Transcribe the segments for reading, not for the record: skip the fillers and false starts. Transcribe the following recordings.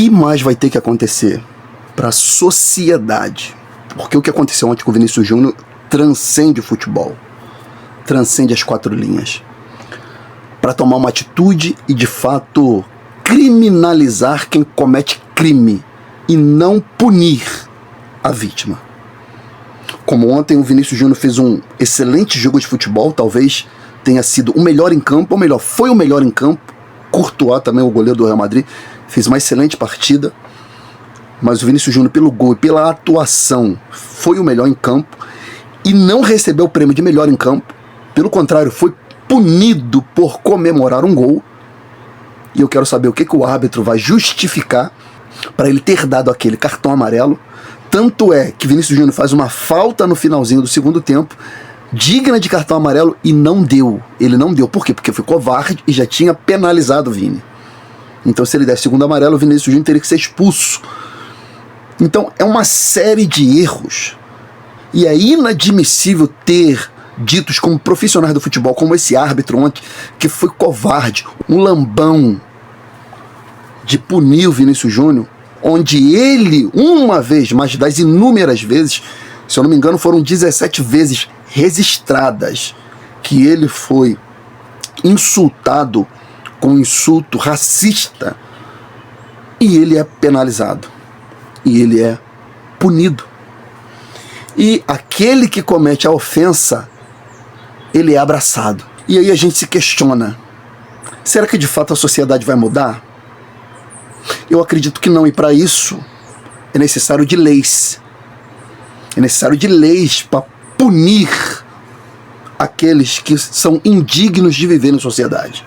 que mais vai ter que acontecer para a sociedade? Porque o que aconteceu ontem com o Vinícius Júnior transcende o futebol, transcende as quatro linhas, para tomar uma atitude e, de fato, criminalizar quem comete crime e não punir a vítima. Como ontem o Vinícius Júnior fez um excelente jogo de futebol, talvez tenha sido o melhor em campo, ou melhor, foi o melhor em campo. Courtois também, o goleiro do Real Madrid, fez uma excelente partida, mas o Vinícius Júnior, pelo gol e pela atuação, foi o melhor em campo e não recebeu o prêmio de melhor em campo. Pelo contrário, foi punido por comemorar um gol. E eu quero saber o que o árbitro vai justificar para ele ter dado aquele cartão amarelo. Tanto é que Vinícius Júnior faz uma falta no finalzinho do segundo tempo, digna de cartão amarelo, e não deu. Ele não deu. Por quê? Porque foi covarde e já tinha penalizado o Vini. Então, se ele der segundo amarelo, o Vinícius Júnior teria que ser expulso. Então, é uma série de erros. E é inadmissível ter ditos como profissionais do futebol, como esse árbitro ontem, que foi covarde, um lambão de punir o Vinícius Júnior, onde ele, uma vez, mas das inúmeras vezes, se eu não me engano, foram 17 vezes registradas, que ele foi insultado com insulto racista, e ele é penalizado, e ele é punido. E aquele que comete a ofensa, ele é abraçado. E aí a gente se questiona, será que de fato a sociedade vai mudar? Eu acredito que não, e para isso é necessário de leis. É necessário de leis para punir aqueles que são indignos de viver na sociedade.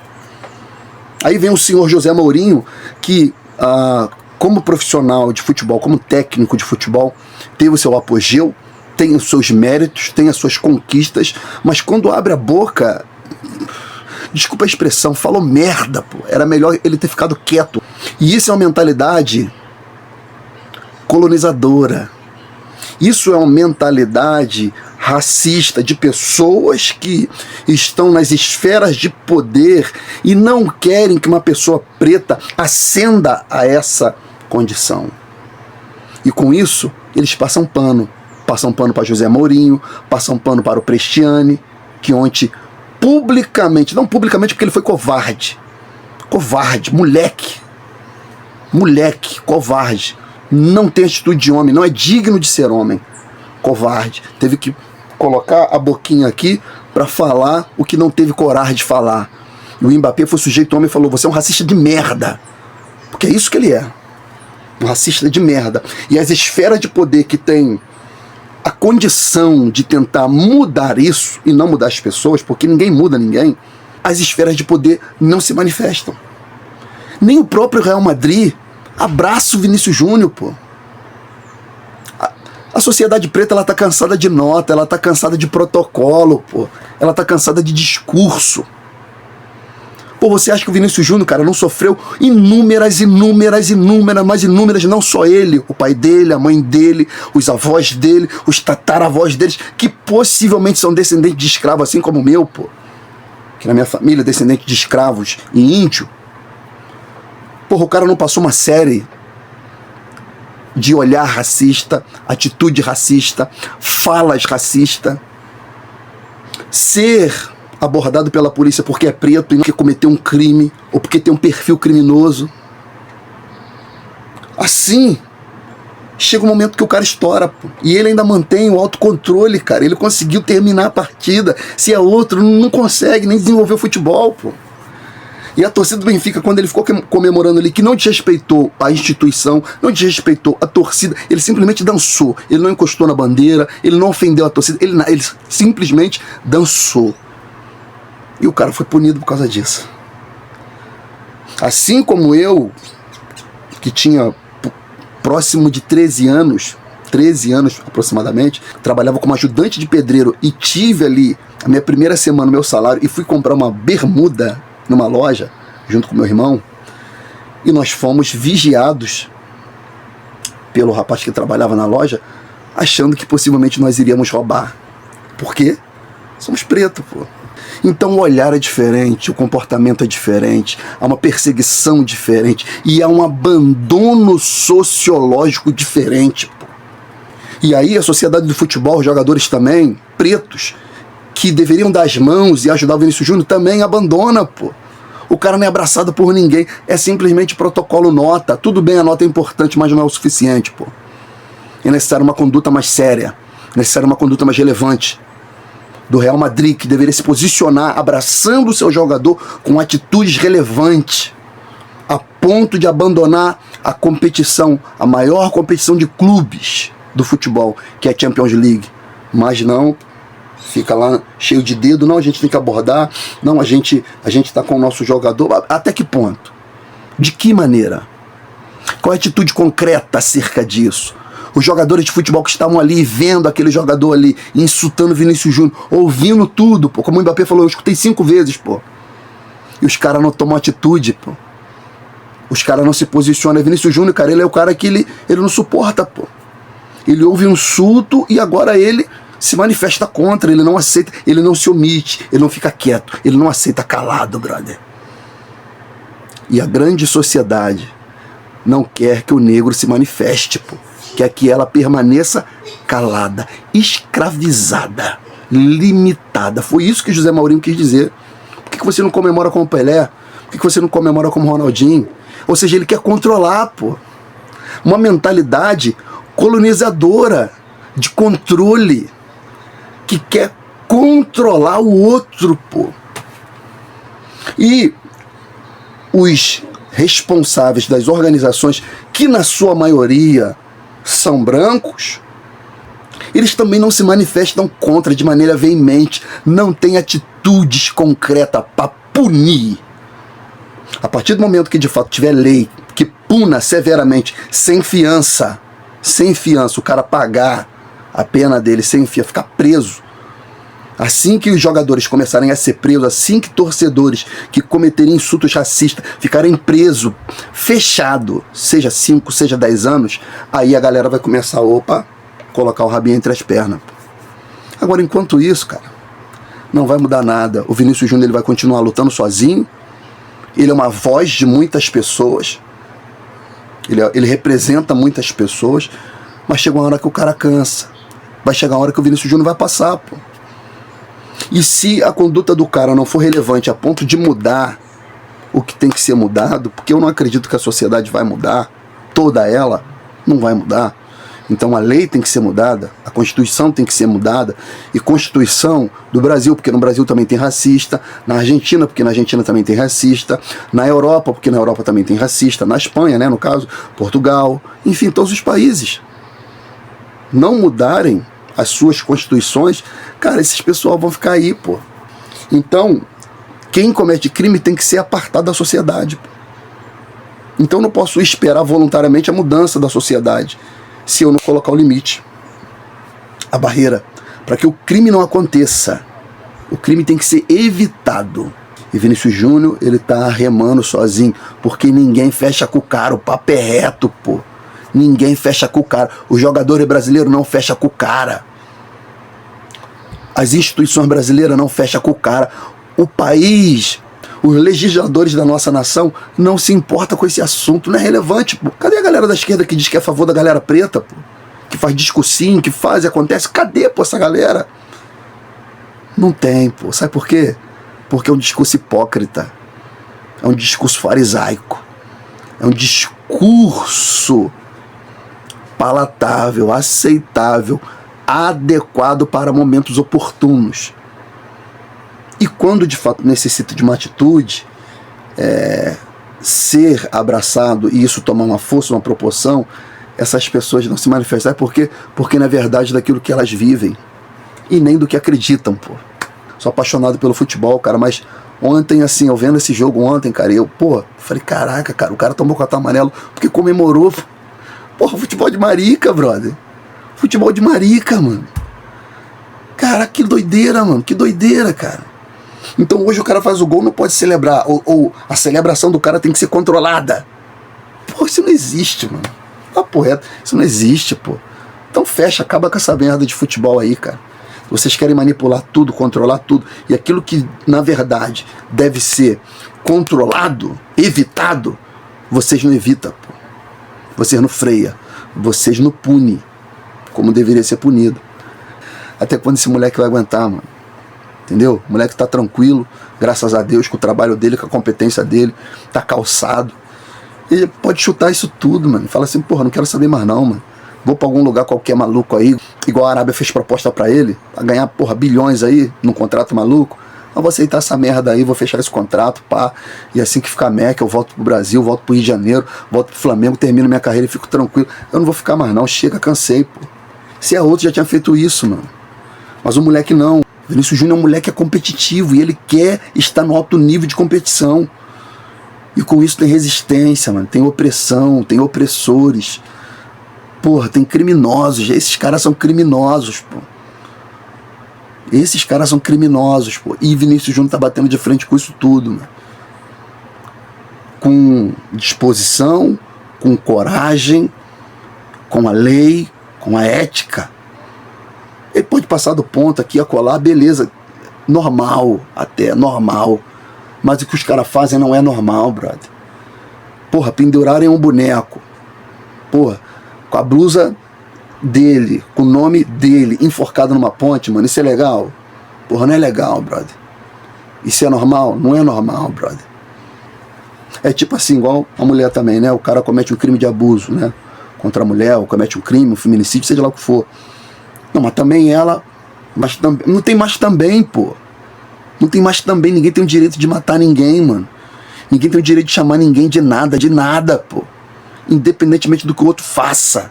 Aí vem o senhor José Mourinho, que como profissional de futebol, como técnico de futebol, teve o seu apogeu, tem os seus méritos, tem as suas conquistas, mas quando abre a boca, desculpa a expressão, falou merda, pô. Era melhor ele ter ficado quieto. E isso é uma mentalidade colonizadora. Isso é uma mentalidade racista de pessoas que estão nas esferas de poder e não querem que uma pessoa preta ascenda a essa condição. E com isso, eles passam pano. Passam pano para José Mourinho, passam pano para o Prestiani, que ontem publicamente, não publicamente porque ele foi covarde, moleque, covarde, não tem atitude de homem, não é digno de ser homem, covarde, teve que colocar a boquinha aqui para falar o que não teve coragem de falar. E o Mbappé foi sujeito homem e falou: você é um racista de merda, porque é isso que ele é, um racista de merda. E as esferas de poder que tem a condição de tentar mudar isso e não mudar as pessoas, porque ninguém muda ninguém, as esferas de poder não se manifestam. Nem o próprio Real Madrid abraça o Vinícius Júnior, pô. A sociedade preta, ela tá cansada de nota, ela tá cansada de protocolo, pô. Ela tá cansada de discurso. Pô, você acha que o Vinícius Júnior, cara, não sofreu inúmeras, não só ele, o pai dele, a mãe dele, os avós dele, os tataravós deles, que possivelmente são descendentes de escravos, assim como o meu, pô. Que na minha família é descendente de escravos e índio. Porra, o cara não passou uma série de olhar racista, atitude racista, falas racista, ser abordado pela polícia porque é preto e não porque cometeu um crime ou porque tem um perfil criminoso. Assim, chega um momento que o cara estoura, pô. E ele ainda mantém o autocontrole, cara. Ele conseguiu terminar a partida. Se é outro, não consegue nem desenvolver o futebol, pô. E a torcida do Benfica, quando ele ficou comemorando ali que não desrespeitou a instituição, não desrespeitou a torcida, ele simplesmente dançou. Ele não encostou na bandeira, ele não ofendeu a torcida, ele simplesmente dançou. E o cara foi punido por causa disso. Assim como eu, que tinha próximo de 13 anos aproximadamente, trabalhava como ajudante de pedreiro e tive ali a minha primeira semana, meu salário, e fui comprar uma bermuda numa loja, junto com meu irmão, e nós fomos vigiados pelo rapaz que trabalhava na loja, achando que possivelmente nós iríamos roubar. Por quê? Somos pretos, pô. Então o olhar é diferente, o comportamento é diferente, há uma perseguição diferente e há um abandono sociológico diferente, pô. E aí a sociedade do futebol, os jogadores também, pretos, que deveriam dar as mãos e ajudar o Vinícius Júnior, também abandona, pô. O cara não é abraçado por ninguém, é simplesmente protocolo nota. Tudo bem, a nota é importante, mas não é o suficiente, pô. É necessário uma conduta mais séria, é necessário uma conduta mais relevante. Do Real Madrid, que deveria se posicionar abraçando o seu jogador com atitudes relevantes, a ponto de abandonar a competição, a maior competição de clubes do futebol, que é a Champions League. Mas não, fica lá cheio de dedo, não, a gente tem que abordar, não, a gente está com o nosso jogador. Até que ponto? De que maneira? Qual é a atitude concreta acerca disso? Os jogadores de futebol que estavam ali, vendo aquele jogador ali, insultando o Vinícius Júnior, ouvindo tudo, pô. Como o Mbappé falou, eu escutei 5 vezes, pô. E os caras não tomam atitude, pô. Os caras não se posicionam. Vinícius Júnior, cara, ele é o cara que ele não suporta, pô. Ele ouve um insulto e agora ele se manifesta contra, ele não aceita, ele não se omite, ele não fica quieto, ele não aceita calado, brother. E a grande sociedade não quer que o negro se manifeste, pô. Quer que ela permaneça calada, escravizada, limitada. Foi isso que José Mourinho quis dizer. Por que você não comemora como Pelé? Por que você não comemora como Ronaldinho? Ou seja, ele quer controlar, pô. Uma mentalidade colonizadora, de controle, que quer controlar o outro, pô. E os responsáveis das organizações, que na sua maioria são brancos, eles também não se manifestam contra de maneira veemente, não têm atitudes concretas para punir. A partir do momento que de fato tiver lei que puna severamente, sem fiança, o cara pagar a pena dele sem fiança, ficar preso, assim que os jogadores começarem a ser presos, assim que torcedores que cometerem insultos racistas ficarem presos, fechado, seja 5, seja 10 anos, aí a galera vai começar, colocar o rabinho entre as pernas. Agora, enquanto isso, cara, não vai mudar nada. O Vinícius Júnior ele vai continuar lutando sozinho, ele é uma voz de muitas pessoas, ele representa muitas pessoas, mas chega uma hora que o cara cansa, vai chegar uma hora que o Vinícius Júnior vai passar, pô. E se a conduta do cara não for relevante a ponto de mudar o que tem que ser mudado, porque eu não acredito que a sociedade vai mudar, toda ela não vai mudar. Então a lei tem que ser mudada, a Constituição tem que ser mudada, e Constituição do Brasil, porque no Brasil também tem racista, na Argentina, porque na Argentina também tem racista, na Europa, porque na Europa também tem racista, na Espanha, né, no caso, Portugal, enfim, todos os países não mudarem as suas constituições, cara, esses pessoal vão ficar aí, pô. Então, quem comete crime tem que ser apartado da sociedade, pô. Então eu não posso esperar voluntariamente a mudança da sociedade se eu não colocar o limite, a barreira, para que o crime não aconteça. O crime tem que ser evitado. E Vinícius Júnior, ele tá remando sozinho, porque ninguém fecha com o cara, o papo é reto, pô. Ninguém fecha com o cara. O jogador brasileiro não fecha com o cara. As instituições brasileiras não fecham com o cara. O país, os legisladores da nossa nação não se importam com esse assunto. Não é relevante, pô. Cadê a galera da esquerda que diz que é a favor da galera preta, pô? Que faz discursinho, que faz e acontece. Cadê, pô, essa galera? Não tem, pô. Sabe por quê? Porque é um discurso hipócrita. É um discurso farisaico. É um discurso palatável, aceitável, adequado para momentos oportunos. E quando de fato necessita de uma atitude, ser abraçado e isso tomar uma força, uma proporção, essas pessoas não se manifestam. Por quê? Porque na verdade daquilo que elas vivem e nem do que acreditam, pô. Sou apaixonado pelo futebol, cara, mas ontem, assim, eu vendo esse jogo ontem, cara, falei, caraca, cara, o cara tomou cartão amarelo porque comemorou. Porra, futebol de marica, brother. Futebol de marica, mano. Cara, que doideira, mano. Que doideira, cara. Então hoje o cara faz o gol, não pode celebrar. Ou a celebração do cara tem que ser controlada. Pô, isso não existe, mano. Tá reto. Isso não existe, pô. Então fecha, acaba com essa merda de futebol aí, cara. Vocês querem manipular tudo, controlar tudo. E aquilo que, na verdade, deve ser controlado, evitado, vocês não evitam, pô. Vocês não freia. Vocês não punem como deveria ser punido. Até quando esse moleque vai aguentar, mano? Entendeu? O moleque tá tranquilo, graças a Deus, com o trabalho dele, com a competência dele, tá calçado. Ele pode chutar isso tudo, mano. Fala assim, porra, não quero saber mais não, mano. Vou pra algum lugar qualquer maluco aí, igual a Arábia fez proposta pra ele, pra ganhar, porra, bilhões aí, num contrato maluco. Eu vou aceitar essa merda aí, vou fechar esse contrato, pá. E assim que ficar meca, eu volto pro Brasil, volto pro Rio de Janeiro, volto pro Flamengo, termino minha carreira e fico tranquilo. Eu não vou ficar mais não, chega, cansei, pô. Se é outro, já tinha feito isso, mano. Mas o moleque não. Vinícius Júnior é um moleque competitivo e ele quer estar no alto nível de competição. E com isso tem resistência, mano. Tem opressão, tem opressores. Porra, tem criminosos. Esses caras são criminosos, pô. Esses caras são criminosos, pô. E Vinícius Júnior tá batendo de frente com isso tudo, mano. Com disposição, com coragem, com a lei, com a ética. Ele pode passar do ponto aqui, acolá, beleza. Normal, até normal. Mas o que os caras fazem não é normal, brother. Porra, pendurarem um boneco. Porra, com a blusa dele, com o nome dele enforcado numa ponte, mano, isso é legal? Porra, não é legal, brother. Isso é normal? Não é normal, brother. É tipo assim, igual a mulher também, né? O cara comete um crime de abuso, né? Contra a mulher, ou comete um crime, um feminicídio, seja lá o que for. Não, mas também ela... Mas não tem mais também, pô. Não tem mais também. Ninguém tem o direito de matar ninguém, mano. Ninguém tem o direito de chamar ninguém de nada, pô. Independentemente do que o outro faça.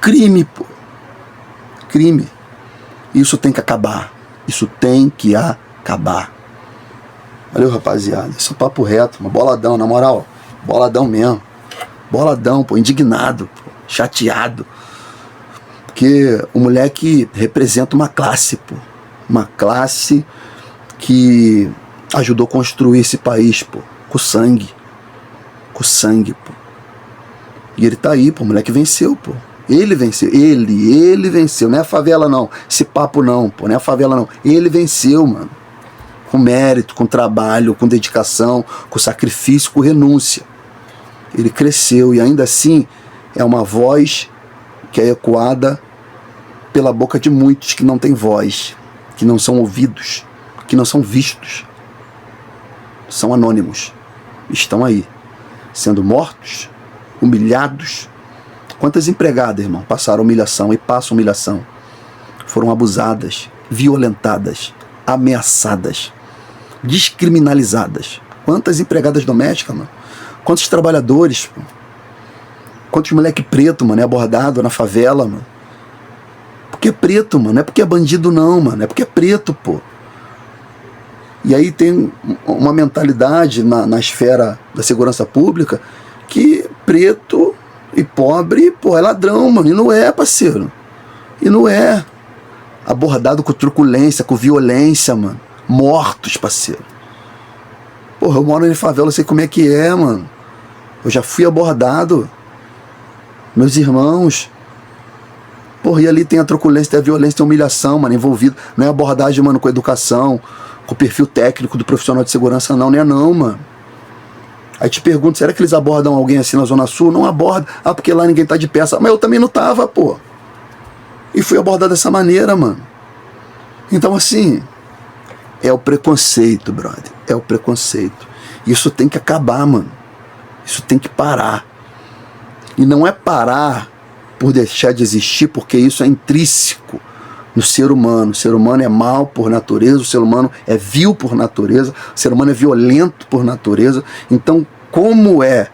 Crime, pô. Crime. Isso tem que acabar. Isso tem que acabar. Valeu, rapaziada. Isso é um papo reto, uma boladão, na moral. Boladão mesmo. Boladão, pô. Indignado, pô. Chateado. Porque o moleque representa uma classe, pô. Uma classe que ajudou a construir esse país, pô. Com sangue. Com sangue, pô. E ele tá aí, pô. O moleque venceu, pô. Ele venceu. Ele venceu. Não é a favela, não. Esse papo, não, pô. Não é a favela, não. Ele venceu, mano. Com mérito, com trabalho, com dedicação, com sacrifício, com renúncia. Ele cresceu e ainda assim é uma voz que é ecoada pela boca de muitos que não têm voz, que não são ouvidos, que não são vistos. São anônimos. Estão aí, sendo mortos, humilhados. Quantas empregadas, irmão, passaram humilhação e passam humilhação? Foram abusadas, violentadas, ameaçadas, descriminalizadas. Quantas empregadas domésticas, mano? Quantos trabalhadores, pô? Quantos moleque preto, mano, é abordado na favela, mano? Porque é preto, mano. Não é porque é bandido, não, mano. É porque é preto, pô. E aí tem uma mentalidade na esfera da segurança pública que preto e pobre, pô, é ladrão, mano. E não é, parceiro. E não é. Abordado com truculência, com violência, mano. Mortos, parceiro. Porra, eu moro em favela, eu sei como é que é, mano. Eu já fui abordado. Meus irmãos. Porra, e ali tem a truculência, tem a violência, tem a humilhação, mano, envolvido. Não é abordagem, mano, com educação, com o perfil técnico do profissional de segurança, não. Não é não, mano. Aí te pergunto, será que eles abordam alguém assim na Zona Sul? Não abordam. Ah, porque lá ninguém tá de peça. Mas eu também não tava, pô. E fui abordado dessa maneira, mano. Então, assim, é o preconceito, brother. É o preconceito. Isso tem que acabar, mano. Isso tem que parar. E não é parar por deixar de existir, porque isso é intrínseco no ser humano. O ser humano é mau por natureza, o ser humano é vil por natureza, o ser humano é violento por natureza. Então, como é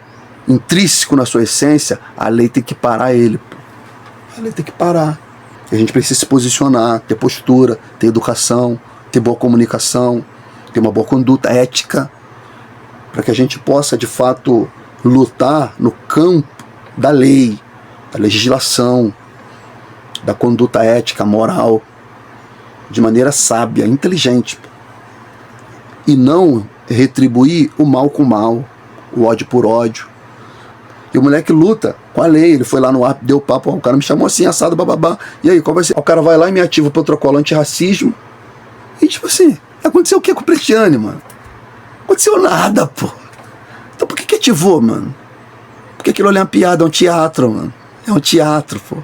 intrínseco na sua essência, a lei tem que parar ele. Pô. A lei tem que parar. A gente precisa se posicionar, ter postura, ter educação, ter boa comunicação, ter uma boa conduta ética, para que a gente possa, de fato, lutar no campo da lei, da legislação, da conduta ética, moral, de maneira sábia, inteligente. E não retribuir o mal com o mal, o ódio por ódio. E o moleque luta com a lei. Ele foi lá no ar, deu papo, o cara me chamou assim, assado, bababá. E aí, qual vai ser? O cara vai lá e me ativa o protocolo antirracismo. E tipo assim, aconteceu o que com o Cristiane, mano? Aconteceu nada, pô. Então por que ativou, mano? Porque aquilo ali é uma piada, é um teatro, mano. É um teatro, pô.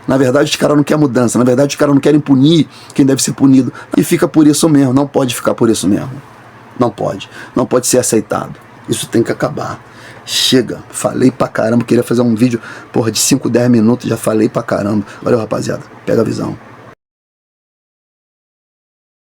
Na verdade, os caras não querem mudança. Na verdade, os caras não querem punir quem deve ser punido. E fica por isso mesmo. Não pode ficar por isso mesmo. Não pode. Não pode ser aceitado. Isso tem que acabar. Chega. Falei pra caramba. Queria fazer um vídeo, porra, de 5, 10 minutos. Já falei pra caramba. Valeu, rapaziada. Pega a visão.